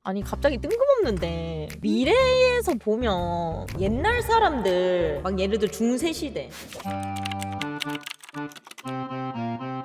아니 갑자기 뜬금없는데 미래에서 보면 옛날 사람들 막 예를 들어 중세 시대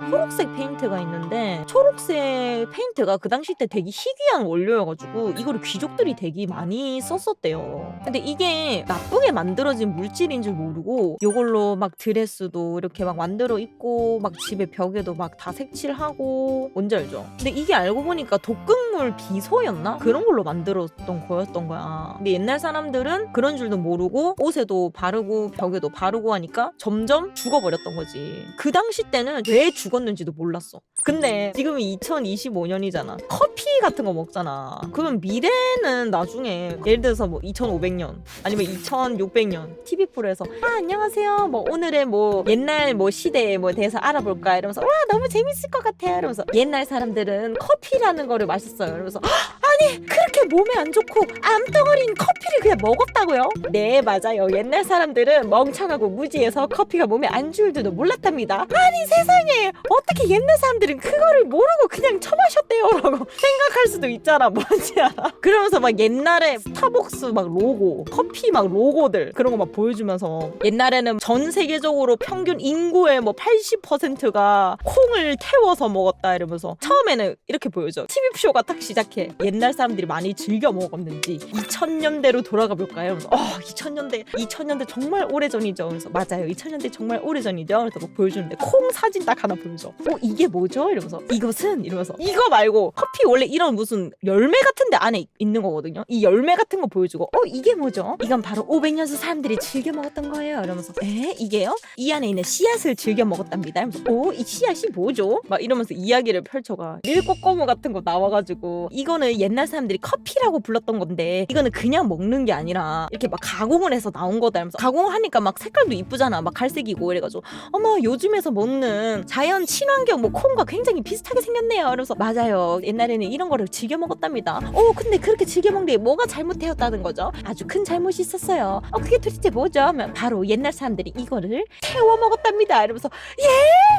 초록색 페인트가 있는데 초록색 페인트가 그 당시 때 되게 희귀한 원료여가지고 이거를 귀족들이 되게 많이 썼었대요. 근데 이게 나쁘게 만들어진 물질인 줄 모르고 이걸로 막 드레스도 이렇게 막 만들어 입고 막 집에 벽에도 막 다 색칠하고 뭔지 알죠? 근데 이게 알고 보니까 독극물 비소였나? 그런 걸로 만들었던 거였던 거야. 근데 옛날 사람들은 그런 줄도 모르고 옷에도 바르고 벽에도 바르고 하니까 점점 죽어버렸던 거지. 그 당시 때는 왜 죽었는지도 몰랐어. 근데 지금이 2025년이잖아. 커피 같은 거 먹잖아. 그러면 미래는 나중에 예를 들어서 뭐 2500년 아니면 2600년 TV 프로에서 안녕하세요. 뭐 오늘의 뭐 옛날 뭐 시대에 뭐 대해서 알아볼까 이러면서 와 너무 재밌을 것 같아요. 이러면서 옛날 사람들은 커피라는 거를 마셨어요. 이러면서 아니 그렇게 몸에 안 좋고 암덩어리인 커피를 그냥 먹었다고요? 네 맞아요. 옛날 사람들은 멍청하고 무지해서 커피가 몸에 안 좋을 줄도 몰랐답니다. 아니 세상에 어떻게 옛날 사람들은 그거를 모르고 그냥 처마셨대요 라고 생각할 수도 있잖아. 뭔지 알아? 그러면서 막 옛날에 스타벅스 막 로고 커피 막 로고들 그런 거 막 보여주면서 옛날에는 전 세계적으로 평균 인구의 뭐 80%가 콩을 태워서 먹었다 이러면서 처음에는 이렇게 보여줘. TV쇼가 딱 시작해. 옛날 사람들이 많이 즐겨 먹었는지 2000년대로 돌아가 볼까요? 2000년대 정말 오래전이죠. 그래서 맞아요. 2000년대 정말 오래전이죠. 그래서 막 보여주는데 콩 사진 딱 하나 보여줘. 이게 뭐죠? 이러면서 이것은 이러면서 이거 말고 커피 원래 이런 무슨 열매 같은 데 안에 있는 거거든요. 이 열매 같은 거 보여주고 이게 뭐죠? 이건 바로 500년 전 사람들이 즐겨 먹었던 거예요. 이러면서 이게요? 이 안에 있는 씨앗을 즐겨 먹었답니다. 이러면서 이 씨앗이 뭐죠? 막 이러면서 이야기를 펼쳐가. 밀꽃고무 같은 거 나와가지고 이거는 옛날 사람들이 커피라고 불렀던 건데 이거는 그냥 먹는 게 아니라 이렇게 막 가공을 해서 나온 거다. 이러면서 가공하니까 막 색깔도 이쁘잖아. 막 갈색이고 이래가지고 어머 요즘에서 먹는 자연 친환경 뭐 콩과 굉장히 비슷하게 생겼네요. 그래서 맞아요. 옛날에는 이런 거를 즐겨 먹었답니다. 근데 그렇게 즐겨 먹는 게 뭐가 잘못되었다는 거죠? 아주 큰 잘못이 있었어요. 그게 도대체 뭐죠? 하면 바로 옛날 사람들이 이거를 태워 먹었답니다. 이러면서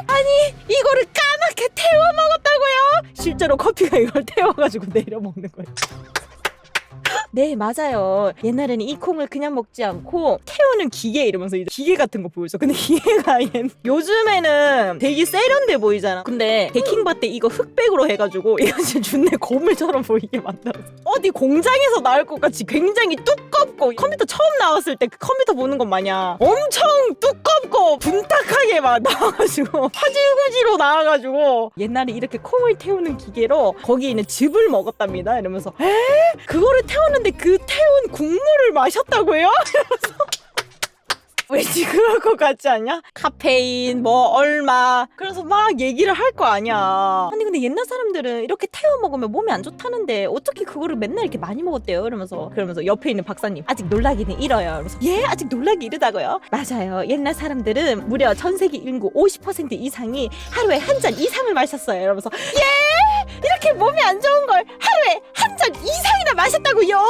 아니 이거를 까맣게 태워 먹었다고요? 실제로 커피가 이걸 태워가지고 내려 먹는 거예요. 네 맞아요. 옛날에는 이 콩을 그냥 먹지 않고 태우는 기계 이러면서 이제 기계 같은 거 보여줘. 근데 기계가 요즘에는 되게 세련돼 보이잖아. 근데 베킹바때 이거 흑백으로 해가지고 이거 진짜 준내 고물처럼 보이게 만들었어. 어디 공장에서 나올 것 같이 굉장히 두껍고 컴퓨터 처음 나왔을 때 그 컴퓨터 보는 것 마냥 엄청 두껍고 분딱하게 막 나와가지고 화질구지로 나와가지고 옛날에 이렇게 콩을 태우는 기계로 거기에 있는 즙을 먹었답니다. 이러면서 그거를 태웠는데 그 태운 국물을 마셨다고요? 왠지 그럴 것 같지 않냐? 카페인 뭐 얼마 그래서 막 얘기를 할 거 아니야. 아니 근데 옛날 사람들은 이렇게 태워 먹으면 몸에 안 좋다는데 어떻게 그거를 맨날 이렇게 많이 먹었대요? 그러면서 옆에 있는 박사님 아직 놀라기는 이러요. 그러면서 아직 놀라기 이르다고요? 맞아요. 옛날 사람들은 무려 전 세계 인구 50% 이상이 하루에 한 잔 이상을 마셨어요. 이러면서 이렇게 몸에 안 좋은 걸 하루에 한 잔 이상이나 마셨다고요?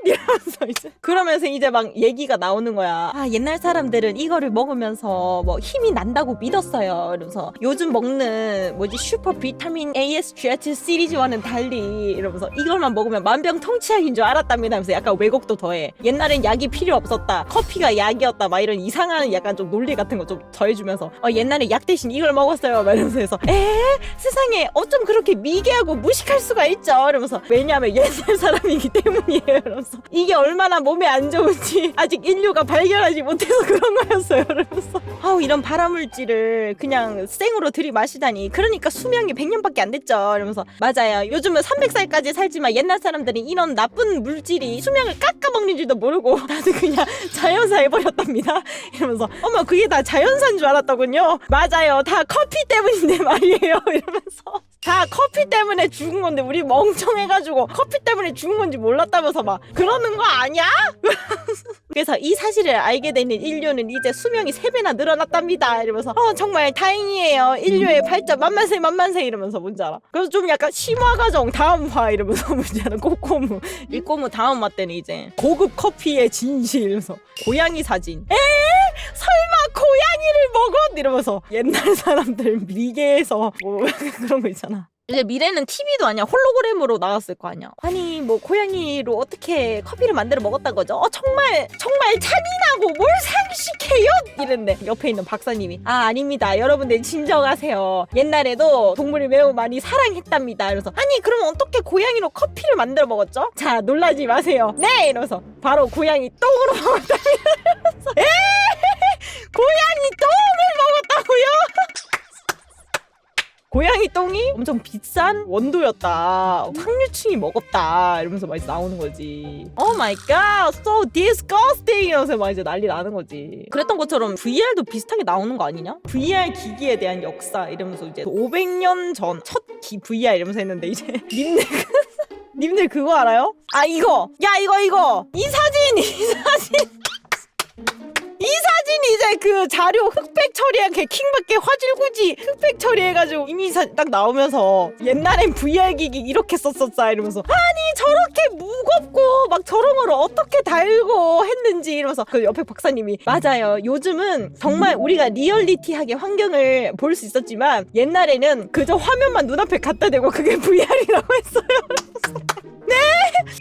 이러면서 그러면서 이제 막 얘기가 나오는 거야. 옛날 사람들은 이거를 먹으면서 뭐 힘이 난다고 믿었어요. 이러면서 요즘 먹는 슈퍼 비타민 ASGH 시리즈와는 달리 이러면서 이걸만 먹으면 만병통치약인 줄 알았답니다. 하면서 약간 왜곡도 더해. 옛날엔 약이 필요 없었다. 커피가 약이었다. 막 이런 이상한 약간 좀 논리 같은 거 좀 더해주면서 옛날에 약 대신 이걸 먹었어요. 막 이러면서 해서 세상에 어쩜 그렇게 미개하고 무식할 수가 있죠. 이러면서 왜냐하면 옛날 사람이기 때문이에요. 이러면서 이게 얼마나 몸에 안 좋은지 아직 인류가 발견하지 못해서 그런 거였어요. 이러면서 이런 발암물질을 그냥 생으로 들이마시다니 그러니까 수명이 100년밖에 안 됐죠. 이러면서 맞아요. 요즘은 300살까지 살지만 옛날 사람들이 이런 나쁜 물질이 수명을 깎아먹는 줄도 모르고 다들 그냥 자연사 해버렸답니다. 이러면서 어머 그게 다 자연사인 줄 알았더군요. 맞아요. 다 커피 때문인데 말이에요. 이러면서 다 커피 때문에 죽은 건데 우리 멍청해가지고 커피 때문에 죽은 건지 몰랐다면서 막 그러는 거 아니야? 그래서 이 사실을 알게 되는 인류는 이제 수명이 3배나 늘어났답니다. 이러면서 정말 다행이에요. 인류의 발전 만만세 이러면서 뭔지 알아? 그래서 좀 약간 심화과정 다음 화 이러면서 뭔지 알아? 꼬꼬무 일꼬무 다음 화 때는 이제 고급 커피의 진실 이러면서 고양이 사진 설마 고양이를 먹었? 이러면서 옛날 사람들 미개해서 뭐 그런 거 있잖아. 이제 미래는 TV도 아니야. 홀로그램으로 나왔을 거 아니야. 아니 뭐 고양이로 어떻게 커피를 만들어 먹었다는 거죠? 정말 잔인하고 뭘 상식해요? 이랬는데 옆에 있는 박사님이 아닙니다. 여러분들 진정하세요. 옛날에도 동물을 매우 많이 사랑했답니다. 이러면서 아니 그러면 어떻게 고양이로 커피를 만들어 먹었죠? 자 놀라지 마세요. 네! 이러면서 바로 고양이 똥으로 먹었다. 이러면서 고양이 똥을 먹었다고요? 고양이 똥이 엄청 비싼 원두였다. 상류층이 먹었다. 이러면서 막 이제 나오는 거지. Oh my god, so disgusting. 이러면서 막 이제 난리 나는 거지. 그랬던 것처럼 VR도 비슷하게 나오는 거 아니냐? VR 기기에 대한 역사 이러면서 이제 500년 전 첫 VR 이러면서 했는데 이제 님들 그거 알아요? 이거! 야 이거! 이 사진! 이 사진이 이제 그 자료 흑백 처리한 개 킹받게 화질구지 흑백 처리해가지고 이미 딱 나오면서 옛날엔 VR 기기 이렇게 썼었다 이러면서 아니 저렇게 무겁고 막 저런 걸 어떻게 달고 했는지 이러면서 그 옆에 박사님이 맞아요. 요즘은 정말 우리가 리얼리티하게 환경을 볼 수 있었지만 옛날에는 그저 화면만 눈앞에 갖다 대고 그게 VR이라고 했어요. 네!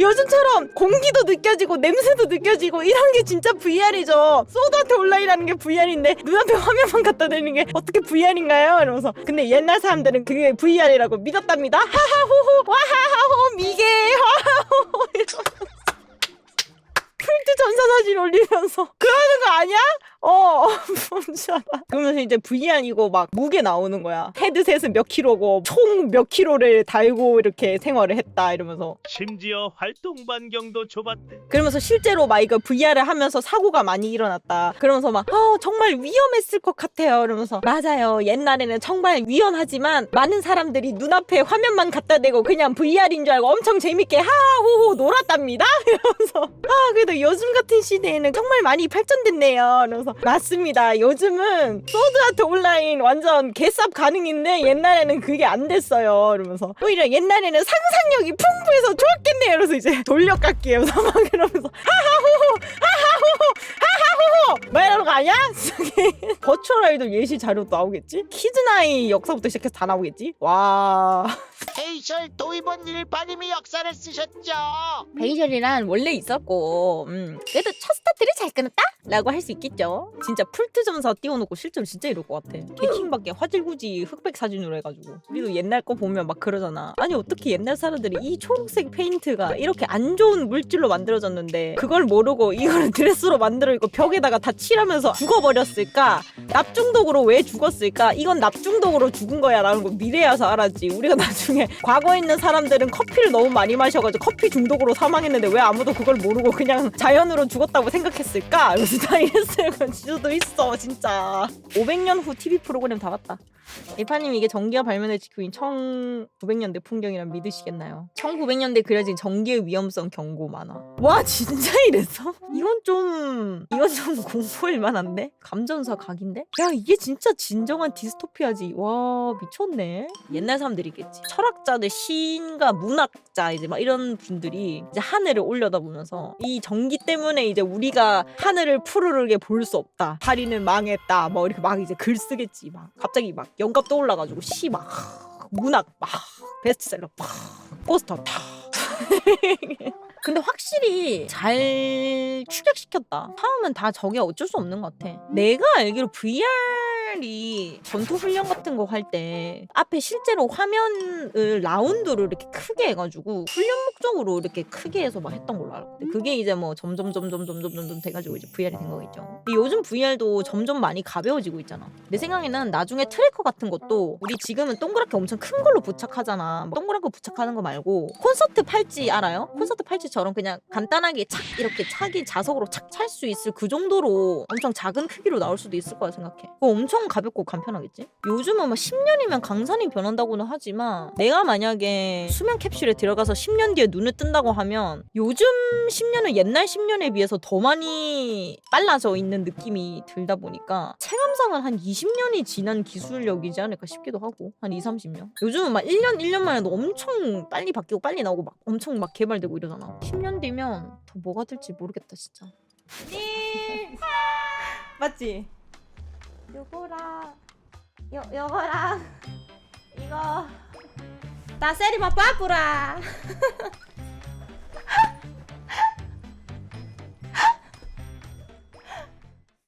요즘처럼 공기도 느껴지고 냄새도 느껴지고 이런 게 진짜 VR이죠. 소드아트 온라인이라는 게 VR인데 눈앞에 화면만 갖다 대는 게 어떻게 VR인가요? 이러면서 근데 옛날 사람들은 그게 VR이라고 믿었답니다. 하하호호 와하하호 미개 하하호호 이러면서 풀트 전사사진 올리면서 그러는 거 아니야? 뭔지알아. 그러면서 이제 VR 이거 막 무게 나오는 거야. 헤드셋은 몇 킬로고 총 몇 킬로를 달고 이렇게 생활을 했다 이러면서 심지어 활동 반경도 좁았대. 그러면서 실제로 막 이거 VR을 하면서 사고가 많이 일어났다. 그러면서 막 정말 위험했을 것 같아요. 이러면서 맞아요. 옛날에는 정말 위험하지만 많은 사람들이 눈앞에 화면만 갖다 대고 그냥 VR인 줄 알고 엄청 재밌게 하하호호 놀았답니다. 이러면서 그래도 요즘 같은 시대에는 정말 많이 발전됐네요. 이러면서 맞습니다. 요즘은 소드아트 온라인 완전 개쌉 가능인데 옛날에는 그게 안 됐어요. 이러면서 오히려 옛날에는 상상력이 풍부해서 좋았겠네요. 이러면서 이제 돌려깎기에 막 이러면서 하하호호 하하호호 하하호호 막 이러는 거 아니야? 버추얼 아이돌 예시 자료도 나오겠지? 키즈나이 역사부터 시작해서 다 나오겠지? 와... 페이셜 도입원 일파님이 역사를 쓰셨죠. 페이셜이란 원래 있었고 그래도 첫 스타트를 잘 끊었다? 라고 할 수 있겠죠. 진짜 풀트 점사 띄워놓고 실제로 진짜 이럴 것 같아. 개킹밖에 화질구지 흑백 사진으로 해가지고 우리도 옛날 거 보면 막 그러잖아. 아니 어떻게 옛날 사람들이 이 초록색 페인트가 이렇게 안 좋은 물질로 만들어졌는데 그걸 모르고 이거를 드레스로 만들어 입고 벽에다가 다 칠하면서 죽어버렸을까? 납중독으로 왜 죽었을까? 이건 납중독으로 죽은 거야 라는 거 미래에 와서 알았지. 우리가 나중에 과거에 있는 사람들은 커피를 너무 많이 마셔가지고 커피 중독으로 사망했는데 왜 아무도 그걸 모르고 그냥 자연으로 죽었다고 생각했을까? 그래서 다 이랬어요. 지도도 있어 진짜. 500년 후 TV 프로그램 다 봤다. 일파님 이게 전기가 발명된 직후인 1900년대 풍경이란 믿으시겠나요? 1900년대 그려진 전기의 위험성 경고 만화. 와 진짜 이랬어? 이건 좀 공포일 만한데? 감전사 각인데? 야 이게 진짜 진정한 디스토피아지. 와 미쳤네. 옛날 사람들이겠지. 철학자들, 시인과 문학자 이제 막 이런 분들이 이제 하늘을 올려다보면서 이 전기 때문에 이제 우리가 하늘을 푸르르게 볼 수 없다. 다리는 망했다. 뭐 이렇게 막 이제 글 쓰겠지. 막 갑자기 막 영감 떠올라가지고 시 막 문학 막 베스트셀러 막 포스터 다. 근데 확실히 잘 축약시켰다. 처음은 다 저게 어쩔 수 없는 것 같아. 내가 알기로 VR이 전투훈련 같은 거 할 때 앞에 실제로 화면을 라운드로 이렇게 크게 해가지고 훈련 목적으로 이렇게 크게 해서 막 했던 걸로 알고. 근데 그게 이제 뭐 점점 돼가지고 이제 VR이 된 거겠죠. 근데 요즘 VR도 점점 많이 가벼워지고 있잖아. 내 생각에는 나중에 트래커 같은 것도 우리 지금은 동그랗게 엄청 큰 걸로 부착하잖아. 뭐 동그랗게 부착하는 거 말고 콘서트 팔찌 알아요? 콘서트 팔찌처럼 그냥 간단하게 착 이렇게 차기 자석으로 착 찰 수 있을 그 정도로 엄청 작은 크기로 나올 수도 있을 거야 생각해. 그거 엄청 가볍고 간편하겠지? 요즘은 막 10년이면 강산이 변한다고는 하지만 내가 만약에 수면 캡슐에 들어가서 10년 뒤에 눈을 뜬다고 하면 요즘 10년은 옛날 10년에 비해서 더 많이 빨라져 있는 느낌이 들다 보니까 체감상은 한 20년이 지난 기술력이지 않을까 싶기도 하고 한 20-30년? 요즘은 막 1년 만에 도 엄청 빨리 바뀌고 빨리 나오고 막 엄청 막 개발되고 이러잖아. 10년 뒤면 더 뭐가 될지 모르겠다 진짜. 맞지? 요거랑 요거랑 이거 다 세리마 빠꾸라.